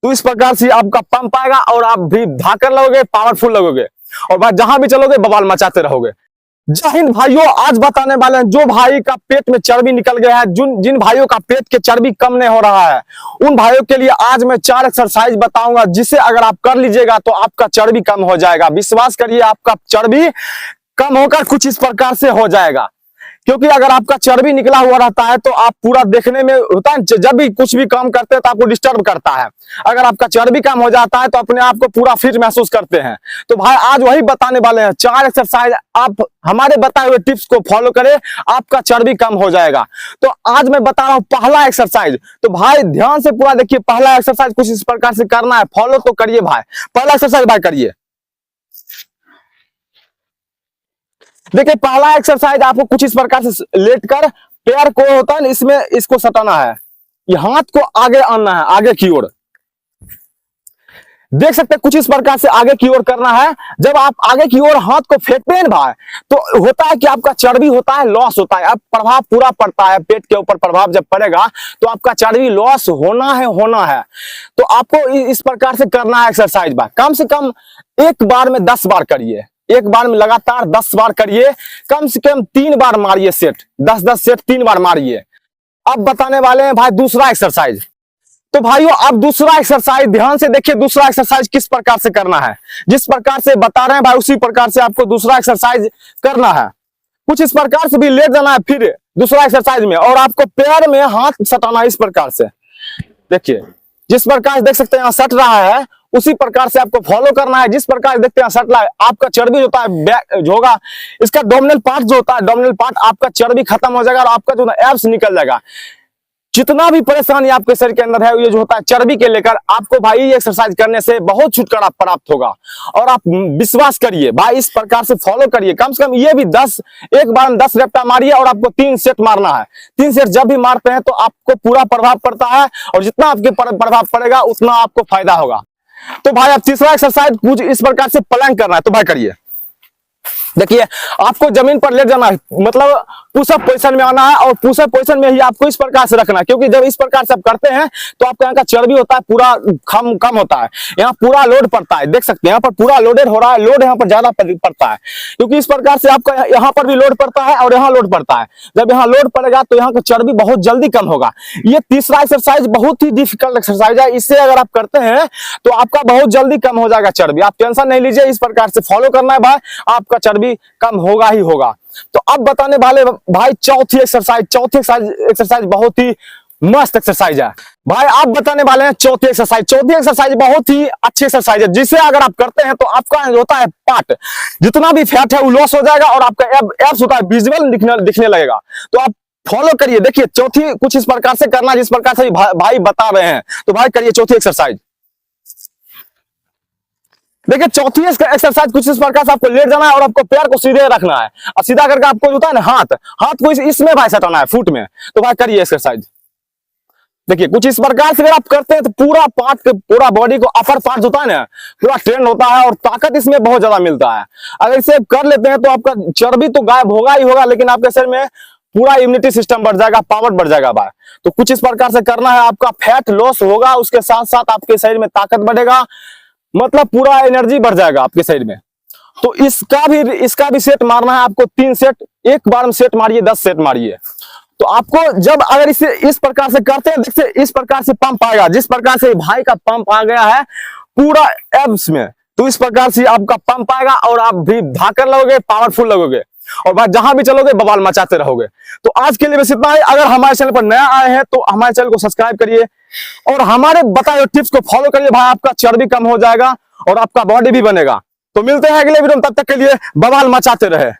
तो इस प्रकार से आपका पंप आएगा और आप भी धाकर लगोगे, पावरफुल लगोगे और भाई जहां भी चलोगे बवाल मचाते रहोगे। जय हिंद भाइयों, आज बताने वाले हैं जो भाई का पेट में चर्बी निकल गया है, जिन भाइयों का पेट के चर्बी कम नहीं हो रहा है, उन भाइयों के लिए आज मैं 4 एक्सरसाइज बताऊंगा, जिसे अगर आप कर लीजिएगा तो आपका चर्बी कम हो जाएगा। विश्वास करिए, आपका चर्बी कम होकर कुछ इस प्रकार से हो जाएगा। क्योंकि अगर आपका चर्बी निकला हुआ रहता है तो आप पूरा देखने में होता है, जब भी कुछ भी काम करते हैं तो आपको डिस्टर्ब करता है। अगर आपका चर्बी कम हो जाता है तो अपने आप को पूरा फिट महसूस करते हैं। तो भाई आज वही बताने वाले हैं, 4 एक्सरसाइज आप हमारे बताए हुए टिप्स को फॉलो करें, आपका चर्बी कम हो जाएगा। तो आज मैं बता रहा हूं पहला एक्सरसाइज, तो भाई ध्यान से पूरा देखिए। पहला एक्सरसाइज कुछ इस प्रकार से करना है, फॉलो तो करिए भाई। पहला एक्सरसाइज भाई करिए। देखिए पहला एक्सरसाइज आपको कुछ इस प्रकार से लेटकर पैर को होता है इसमें इसको सटाना है, ये हाथ को आगे आना है, आगे की ओर। देख सकते हैं कुछ इस प्रकार से आगे की ओर करना है। जब आप आगे की ओर हाथ को फेंकते हैं भाई तो होता है कि आपका चर्बी होता है लॉस होता है। अब प्रभाव पूरा पड़ता है पेट के ऊपर, प्रभाव जब पड़ेगा तो आपका चर्बी लॉस होना है। तो आपको इस प्रकार से करना है एक्सरसाइज भाई। कम से कम एक बार में 10 बार करिए, एक बार में लगातार 10 बार करिए। कम से कम 3 बार मारिए सेट, 10-10 सेट 3 बार मारिए। अब बताने वाले हैं भाई दूसरा एक्सरसाइज। तो भाइयों अब दूसरा एक्सरसाइज ध्यान से देखिए, दूसरा एक्सरसाइज किस प्रकार से करना है। जिस प्रकार से बता रहे हैं भाई उसी प्रकार से आपको दूसरा एक्सरसाइज करना है। कुछ इस प्रकार से भी ले जाना है फिर दूसरा एक्सरसाइज में, और आपको पैर में हाथ सटाना है इस प्रकार से। देखिए जिस प्रकार से देख सकते हैं यहाँ सट रहा है, उसी प्रकार से आपको फॉलो करना है। जिस प्रकार से देखते हैं सट रहा है, आपका चर्बी होता है जो होगा इसका डोमिनल पार्ट जो होता है, डोमिनल पार्ट आपका चर्बी खत्म हो जाएगा और आपका जो एब्स निकल जाएगा। जितना भी परेशानी आपके शरीर के अंदर है ये जो होता है चर्बी के लेकर, आपको भाई ये एक्सरसाइज करने से बहुत छुटकारा प्राप्त होगा। और आप विश्वास करिए भाई, इस प्रकार से फॉलो करिए। कम से कम ये भी 10 एक बार में 10 रेप्टा मारिए और आपको 3 सेट मारना है। 3 सेट जब भी मारते हैं तो आपको पूरा प्रभाव पड़ता है, और जितना आपके प्रभाव पड़ेगा उतना आपको फायदा होगा। तो भाई अब तीसरा एक्सरसाइज कुछ इस प्रकार से प्लैंक करना है, तो भाई करिए। देखिए आपको जमीन पर लेट जाना है, मतलब पुशअप पोजीशन में आना है, और पुशअप पोजीशन में ही आपको इस प्रकार से रखना है। क्योंकि जब इस प्रकार से आप करते हैं तो आपका यहाँ का चर्बी होता है पूरा कम होता है, यहाँ पूरा लोड पड़ता है। देख सकते हैं यहाँ पर पूरा लोडेड हो रहा है, लोड यहाँ पर ज्यादा पड़ता है। क्योंकि इस प्रकार से आपका यहाँ पर भी लोड पड़ता है और यहाँ लोड पड़ता है। जब यहाँ लोड पड़ेगा तो यहाँ का चर्बी बहुत जल्दी कम होगा। ये तीसरा एक्सरसाइज बहुत ही डिफिकल्ट एक्सरसाइज है, इससे अगर आप करते हैं तो आपका बहुत जल्दी कम हो जाएगा चर्बी। आप टेंशन नहीं लीजिए, इस प्रकार से फॉलो करना है भाई, आपका चर्बी कम होगा ही होगा। तो अब बताने वाले भाई चौथी एक्सरसाइज बहुत ही मस्त एक्सरसाइज है भाई। आप बताने वाले हैं चौथी एक्सरसाइज बहुत ही अच्छी एक्सरसाइज है, जिसे अगर आप करते हैं तो आपका होता है पार्ट जितना भी फैट है वो लॉस हो जाएगा और आपका एब्स होता है विजुअल दिखने लगेगा। तो आप फॉलो करिए। देखिए चौथी कुछ इस प्रकार से करना जिस प्रकार से भाई बता रहे हैं, तो भाई करिए चौथी एक्सरसाइज। देखिए चौथी एक्सरसाइज कुछ इस प्रकार से आपको लेट जाना है और आपको पैर को सीधे रखना है, और सीधा करके आपको होता है ना हाथ को इसमें भाई सटाना है, फुट में। तो भाई करिए एक्सरसाइज। देखिए कुछ इस प्रकार से अगर आप करते हैं तो पूरा पार्ट पूरा बॉडी को अपर पार्ट होता है ना पूरा ट्रेंड होता है और ताकत इसमें बहुत ज्यादा मिलता है। अगर इसे कर लेते हैं तो आपका चर्बी तो गायब होगा ही होगा, लेकिन आपके शरीर में पूरा इम्यूनिटी सिस्टम बढ़ जाएगा, पावर बढ़ जाएगा भाई। तो कुछ इस प्रकार से करना है, आपका फैट लॉस होगा, उसके साथ साथ आपके शरीर में ताकत बढ़ेगा, मतलब पूरा एनर्जी बढ़ जाएगा आपके शरीर में। तो इसका भी सेट मारना है आपको 3 सेट, एक बार में सेट मारिए, 10 सेट मारिए। तो आपको जब अगर इसे इस प्रकार से करते हैं, देखिए इस प्रकार से पंप आएगा, जिस प्रकार से भाई का पंप आ गया है पूरा एब्स में, तो इस प्रकार से आपका पंप आएगा और आप भी धाकर लगोगे, पावरफुल लगोगे, और भाई जहां भी चलोगे बवाल मचाते रहोगे। तो आज के लिए बस इतना ही। अगर हमारे चैनल पर नया आए हैं तो हमारे चैनल को सब्सक्राइब करिए और हमारे बताए हुए टिप्स को फॉलो करिए भाई, आपका चर्बी कम हो जाएगा और आपका बॉडी भी बनेगा। तो मिलते हैं अगले वीडियो में, तब तक के लिए बवाल मचाते रहे।